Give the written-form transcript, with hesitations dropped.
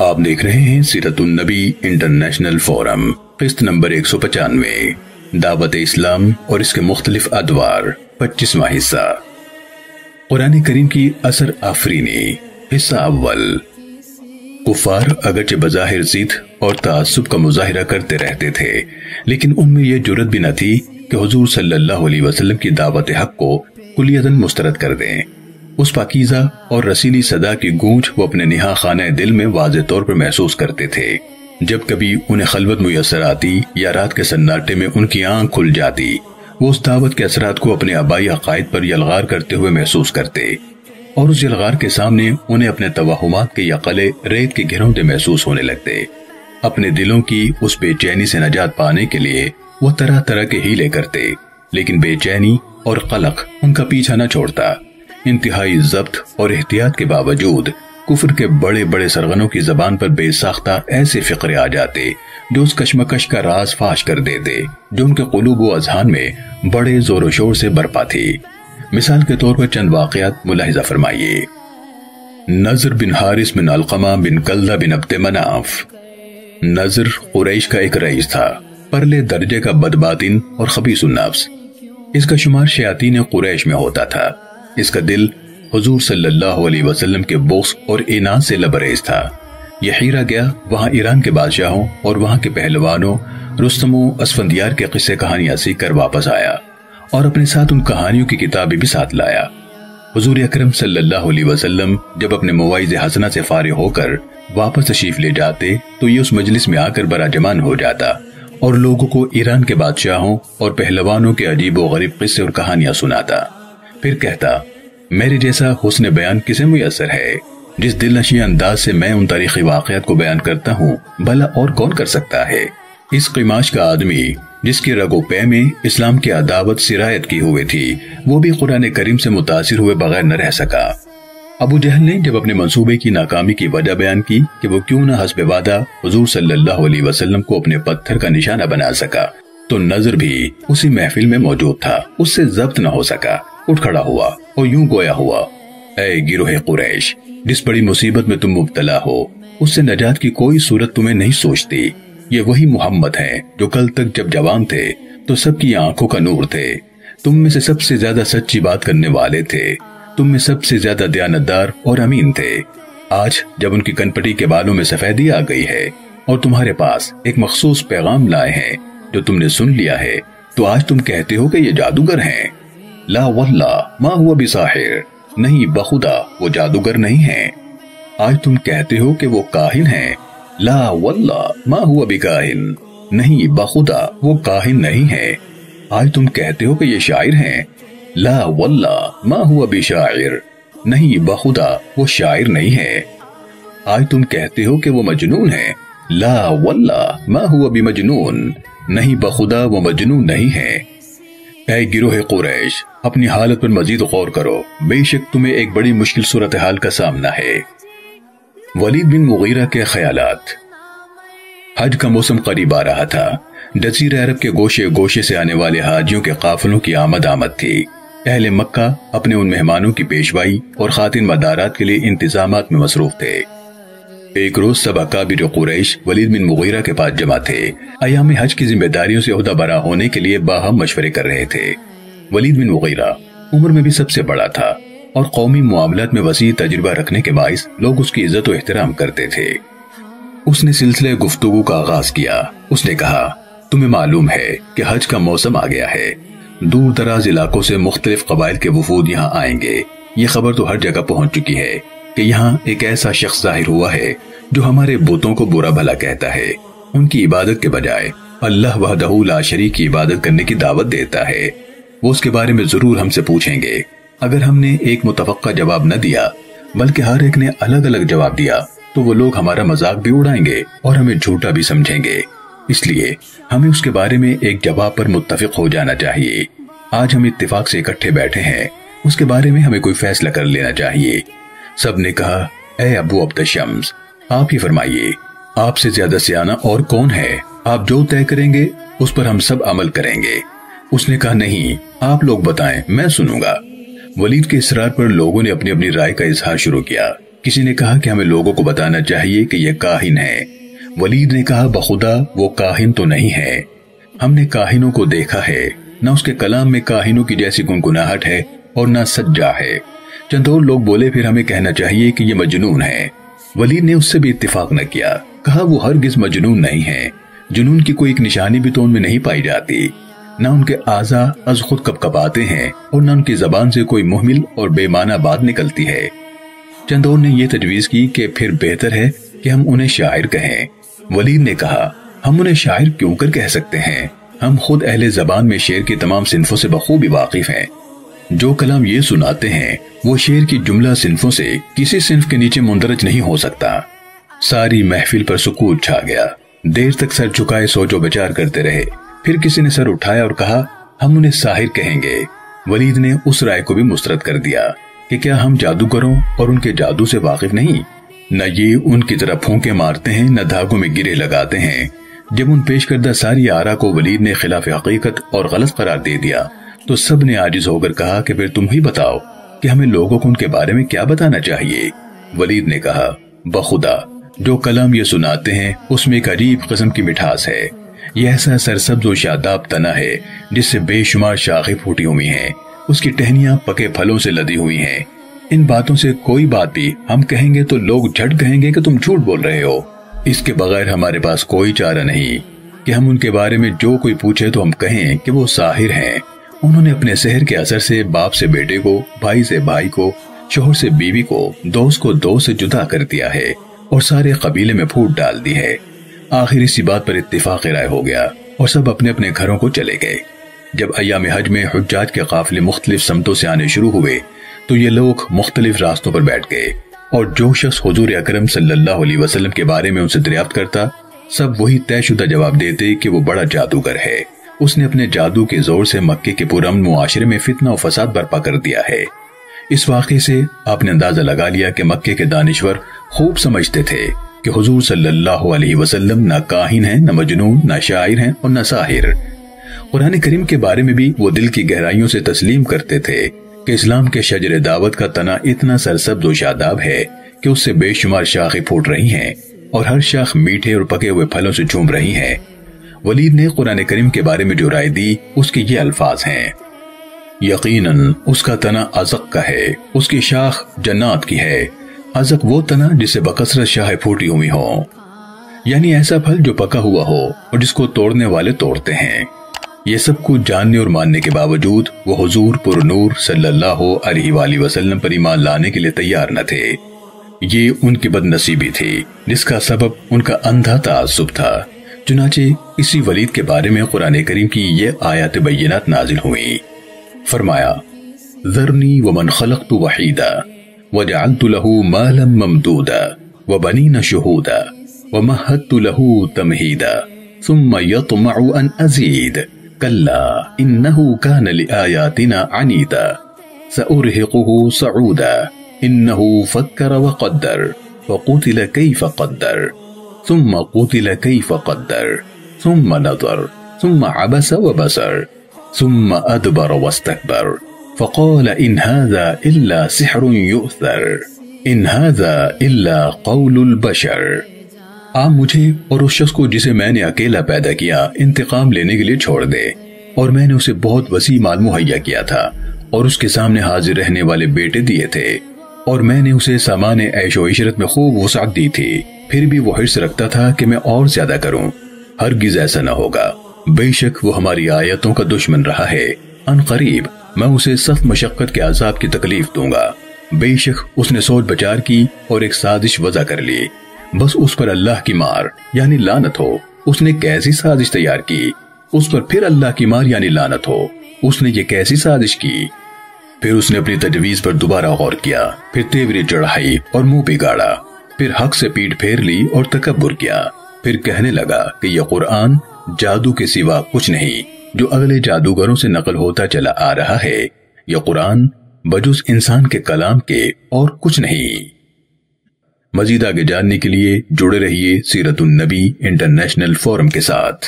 آپ دیکھ رہے ہیں سیرت النبی انٹرنیشنل فورم قسط نمبر 195 دعوت اسلام اور اس کے مختلف ادوار 25واں حصہ قرآن کریم کی اثر آفرینی حصہ اول۔ کفار اگرچہ بظاہر ضد اور تعصب کا مظاہرہ کرتے رہتے تھے لیکن ان میں یہ جرأت بھی نہ تھی کہ حضور صلی اللہ علیہ وسلم کی دعوت حق کو کلیتاً مسترد کر دیں۔ اس پاکیزہ اور رسیلی صدا کی گونج وہ اپنے نہا خانہ دل میں واضح طور پر محسوس کرتے تھے۔ جب کبھی انہیں خلوت میسر آتی یا رات کے سناٹے میں ان کی آنکھ کھل جاتی، وہ اس دعوت کے اثرات کو اپنے آبائی عقائد پر یلغار کرتے ہوئے محسوس کرتے، اور اس یلغار کے سامنے انہیں اپنے توہمات کے یقلے ریت کے گھرونتے محسوس ہونے لگتے۔ اپنے دلوں کی اس بے چینی سے نجات پانے کے لیے وہ طرح طرح کے ہیلے کرتے، لیکن بے چینی اور قلق ان کا پیچھا نہ چھوڑتا۔ انتہائی ضبط اور احتیاط کے باوجود کفر کے بڑے بڑے سرغنوں کی زبان پر بے ساختہ ایسے فقرے آ جاتے جو اس کشمکش کا راز فاش کر دیتے جو ان کے قلوب و اذہان میں بڑے زور و شور سے برپا تھی۔ مثال کے طور پر چند واقعات ملاحظہ فرمائیے۔ نضر بن حارث بن علقمہ بن کلدہ بن عبد مناف۔ نضر قریش کا ایک رئیس تھا، پرلے درجے کا بدباطن اور خبیث النفس۔ اس کا شمار شیاطین قریش میں ہوتا تھا۔ اس کا دل حضور صلی اللہ علیہ وسلم کے بغض اور اناد سے لبریز تھا۔ یہ ہیرا گیا وہاں ایران کے بادشاہوں اور وہاں کے پہلوانوں رستم و اسفندیار کے قصے کہانیاں سیکھ کر واپس آیا اور اپنے ساتھ ان کہانیوں کی کتابیں بھی ساتھ لایا۔ حضور اکرم صلی اللہ علیہ وسلم جب اپنے مواعظ حسنہ سے فارغ ہو کر واپس تشریف لے جاتے تو یہ اس مجلس میں آ کر براجمان ہو جاتا اور لوگوں کو ایران کے بادشاہوں اور پہلوانوں کے عجیب و غریب قصے اور کہانیاں سناتا۔ پھر کہتا، میرے جیسا حسن بیان کسے میسر ہے؟ جس دل نشیں انداز سے میں ان تاریخی واقعات کو بیان کرتا ہوں بھلا اور کون کر سکتا ہے؟ اس قماش کا آدمی جس کی رگ و پے میں اسلام کی عداوت سرایت کی ہوئی تھی وہ بھی قرآن کریم سے متاثر ہوئے بغیر نہ رہ سکا۔ ابو جہل نے جب اپنے منصوبے کی ناکامی کی وجہ بیان کی کہ وہ کیوں نہ حسب وعدہ حضور صلی اللہ علیہ وسلم کو اپنے پتھر کا نشانہ بنا سکا تو نظر بھی اسی محفل میں موجود تھا، اس سے ضبط نہ ہو سکا، اٹھ کھڑا ہوا اور یوں گویا ہوا، اے گروہ قریش، جس بڑی مصیبت میں تم مبتلا ہو اس سے نجات کی کوئی صورت تمہیں نہیں سوچتی۔ یہ وہی محمد ہیں جو کل تک جب جوان تھے تو سب کی آنکھوں کا نور تھے، تم میں سے سب سے زیادہ سچی بات کرنے والے تھے، تم میں سب سے زیادہ دیانتدار اور امین تھے۔ آج جب ان کی کنپٹی کے بالوں میں سفیدی آ گئی ہے اور تمہارے پاس ایک مخصوص پیغام لائے ہیں جو تم نے سن لیا ہے تو آج تم کہتے ہو کہ یہ جادوگر ہیں۔ لا واللہ ما ہوا بساحر، نہیں بخدا وہ جادوگر نہیں ہیں۔ آج تم کہتے ہو کہ وہ کاہن ہیں۔ لا واللہ ما ہوا بکاہن، نہیں بخدا وہ کاہن نہیں ہے۔ آج تم کہتے ہو کہ یہ شاعر ہیں۔ لا واللہ ما ہوا بشاعر، نہیں بخدا وہ شاعر نہیں ہے۔ آج تم کہتے ہو کہ وہ مجنون ہیں۔ لا واللہ ما ہوا بمجنون، نہیں بخدا وہ مجنون نہیں ہے۔ اے گروہ قریش، اپنی حالت پر مزید غور کرو، بے شک تمہیں ایک بڑی مشکل صورتحال کا سامنا ہے۔ ولید بن مغیرہ کے خیالات۔ حج کا موسم قریب آ رہا تھا۔ جزیرہ عرب کے گوشے گوشے سے آنے والے حاجیوں کے قافلوں کی آمد تھی۔ اہل مکہ اپنے ان مہمانوں کی پیشوائی اور خاتون مدارات کے لیے انتظامات میں مصروف تھے۔ ایک روز سب اکابر قریش ولید بن مغیرہ کے پاس جمع تھے، ایام حج کی ذمہ داریوں سے عہدہ برا ہونے کے لیے باہم مشورے کر رہے تھے۔ ولید بن مغیرہ عمر میں بھی سب سے بڑا تھا اور قومی معاملات میں وسیع تجربہ رکھنے کے باعث لوگ اس کی عزت و احترام کرتے تھے۔ اس نے سلسلے گفتگو کا آغاز کیا۔ اس نے کہا، تمہیں معلوم ہے کہ حج کا موسم آ گیا ہے، دور دراز علاقوں سے مختلف قبائل کے وفود یہاں آئیں گے۔ یہ خبر تو ہر جگہ پہنچ چکی ہے کہ یہاں ایک ایسا شخص ظاہر ہوا ہے جو ہمارے بتوں کو برا بھلا کہتا ہے، ان کی عبادت کے بجائے اللہ وحدہ لا شریک کی عبادت کرنے کی دعوت دیتا ہے۔ وہ اس کے بارے میں ضرور ہم سے پوچھیں گے۔ اگر ہم نے ایک متوقع جواب نہ دیا بلکہ ہر ایک نے الگ الگ جواب دیا تو وہ لوگ ہمارا مذاق بھی اڑائیں گے اور ہمیں جھوٹا بھی سمجھیں گے۔ اس لیے ہمیں اس کے بارے میں ایک جواب پر متفق ہو جانا چاہیے۔ آج ہم اتفاق سے اکٹھے بیٹھے ہیں، اس کے بارے میں ہمیں کوئی فیصلہ کر لینا چاہیے۔ سب نے کہا، اے ابو عبد الشمس، آپ ہی فرمائیے، آپ سے زیادہ سیانہ اور کون ہے؟ آپ جو طے کریں گے اس پر ہم سب عمل کریں گے۔ اس نے کہا، نہیں، آپ لوگ بتائیں، میں سنوں گا۔ ولید کے اصرار پر لوگوں نے اپنی اپنی رائے کا اظہار شروع کیا۔ کسی نے کہا کہ ہمیں لوگوں کو بتانا چاہیے کہ یہ کاہن ہے۔ ولید نے کہا بخدا وہ کاہن تو نہیں ہے، ہم نے کاہنوں کو دیکھا ہے، نہ اس کے کلام میں کاہنوں کی جیسی گنگناہٹ ہے اور نہ سجا ہے۔ چند اور لوگ بولے پھر ہمیں کہنا چاہیے کہ یہ مجنون ہے۔ ولید نے اس سے بھی اتفاق نہ کیا، کہا وہ ہرگز مجنون نہیں ہے، جنون کی کوئی ایک نشانی بھی تو ان میں نہیں پائی جاتی، نہ ان کے اعضاء از خود کپکپاتے ہیں اور نہ ان کی زبان سے کوئی محمل اور بے معنی بات نکلتی ہے۔ چند اور نے یہ تجویز کی کہ پھر بہتر ہے کہ ہم انہیں شاعر کہیں۔ ولید نے کہا ہم انہیں شاعر کیوں کر کہہ سکتے ہیں، ہم خود اہل زبان میں شعر کی تمام صنفوں سے بخوبی واقف ہیں، جو کلام یہ سناتے ہیں وہ شعر کی جملہ صنفوں سے کسی صنف کے نیچے مندرج نہیں ہو سکتا۔ ساری محفل پر سکوت چھا گیا، دیر تک سر جھکائے سوچ و بچار کرتے رہے، پھر کسی نے سر اٹھایا اور کہا ہم انہیں ساحر کہیں گے۔ ولید نے اس رائے کو بھی مسترد کر دیا کہ کیا ہم جادوگروں اور ان کے جادو سے واقف نہیں، نہ یہ ان کی طرح پھونکے مارتے ہیں نہ دھاگوں میں گرے لگاتے ہیں۔ جب ان پیش کردہ ساری آرا کو ولید نے خلاف حقیقت اور غلط قرار دے دیا تو سب نے عاجز ہو کر کہا کہ پھر تم ہی بتاؤ کہ ہمیں لوگوں کو ان کے بارے میں کیا بتانا چاہیے۔ ولید نے کہا بخدا جو کلام یہ سناتے ہیں اس میں ایک عجیب قسم کی مٹھاس ہے، یہ ایسا سرسبز و شاداب تنا ہے جس سے بے شمار شاخیں پھوٹی ہوئی ہیں، اس کی ٹہنیاں پکے پھلوں سے لدی ہوئی ہیں۔ ان باتوں سے کوئی بات بھی ہم کہیں گے تو لوگ جھٹ کہیں گے کہ تم جھوٹ بول رہے ہو۔ اس کے بغیر ہمارے پاس کوئی چارہ نہیں کہ ہم ان کے بارے میں جو کوئی پوچھے تو ہم کہیں کہ وہ ساحر ہیں، انہوں نے اپنے سحر کے اثر سے باپ سے بیٹے کو، بھائی سے بھائی کو، شوہر سے بیوی کو دوست سے جدا کر دیا ہے اور سارے قبیلے میں پھوٹ ڈال دی ہے۔ آخر اسی بات پر اتفاق رائے ہو گیا اور سب اپنے اپنے گھروں کو چلے گئے۔ جب ایام حج میں حجاج کے قافلے مختلف سمتوں سے آنے شروع ہوئے تو یہ لوگ مختلف راستوں پر بیٹھ گئے اور جو شخص حضور اکرم صلی اللہ علیہ وسلم کے بارے میں ان سے دریافت کرتا سب وہی طے شدہ جواب دیتے کہ وہ بڑا جادوگر ہے، اس نے اپنے جادو کے زور سے مکے کے پرامن معاشرے میں فتنہ و فساد برپا کر دیا ہے۔ اس واقعے سے آپ نے اندازہ لگا لیا کہ مکے کے دانشور خوب سمجھتے تھے کہ حضور صلی اللہ علیہ وسلم نہ کاہن ہیں، نہ مجنون، نہ شاعر ہیں اور نہ ساحر۔ قرآن کریم کے بارے میں بھی وہ دل کی گہرائیوں سے تسلیم کرتے تھے کہ اسلام کے شجر دعوت کا تنا اتنا سرسبز و شاداب ہے کہ اس سے بے شمار شاخیں پھوٹ رہی ہیں اور ہر شاخ میٹھے اور پکے ہوئے پھلوں سے جھوم رہی ہیں۔ ولید نے قرآن کریم کے بارے میں جو رائے دی اس کے یہ الفاظ ہیں، یقیناً اس کا تنا ازق کا ہے، اس کی شاخ جنات کی ہے۔ ازق وہ تنا جس سے بکثرت شاخیں پھوٹی ہوئی ہوں، یعنی ایسا پھل جو پکا ہوا ہو اور جس کو توڑنے والے توڑتے ہیں۔ یہ سب کچھ جاننے اور ماننے کے باوجود وہ حضور پر نور صلی اللہ علیہ وآلہ وسلم پر ایمان لانے کے لیے تیار نہ تھے۔ یہ ان کی بد نصیبی تھی جس کا سبب ان کا اندھا تعصب تھا۔ چنانچہ اسی ولید کے بارے میں قرآن کریم کی یہ آیات بینات نازل ہوئی۔ فرمایا ذرنی ومن خلقت وحیدا وجعلت له مالا ممدودا وبنین شہودا ومہدت له تمہیدا ثم يطمع ان ازید کلا انه كان لآیاتنا عنیدا سأرهقه صعودا انه فکر وقدر وقتل كيف قدر ثم قتل كيف قدر ثم نظر ثم عبس وبصر ثم ادبر واستكبر فقال ان هذا الا سحر يؤثر ان هذا الا قول البشر۔ آپ مجھے اور اس شخص کو جسے میں نے اکیلا پیدا کیا انتقام لینے کے لیے چھوڑ دے، اور میں نے اسے بہت وسیع مال مہیا کیا تھا اور اس کے سامنے حاضر رہنے والے بیٹے دیے تھے، اور میں نے اسے سامان عیش و عشرت میں خوب وسعت دی تھی، پھر بھی وہ حرص رکھتا تھا کہ میں اور زیادہ کروں۔ ہرگز ایسا نہ ہوگا، بے شک وہ ہماری آیتوں کا دشمن رہا ہے، ان قریب میں اسے سخت مشقت کے عذاب کی تکلیف دوں گا۔ بے شک اس نے سوچ بچار کی اور ایک سازش وضع کر لی، بس اس پر اللہ کی مار یعنی لعنت ہو۔ اس نے کیسی سازش تیار کی، اس پر پھر اللہ کی مار یعنی لعنت ہو۔ اس نے یہ کیسی سازش کی؟ پھر اس نے اپنی تجویز پر دوبارہ غور کیا، پھر تیوری چڑھائی اور منہ بگاڑا، پھر حق سے پیٹ پھیر لی اور تکبر کیا، پھر کہنے لگا کہ یہ قرآن جادو کے سوا کچھ نہیں جو اگلے جادوگروں سے نقل ہوتا چلا آ رہا ہے، یہ قرآن بجز انسان کے کلام کے اور کچھ نہیں۔ مزید آگے جاننے کے لیے جڑے رہیے سیرت النبی انٹرنیشنل فورم کے ساتھ۔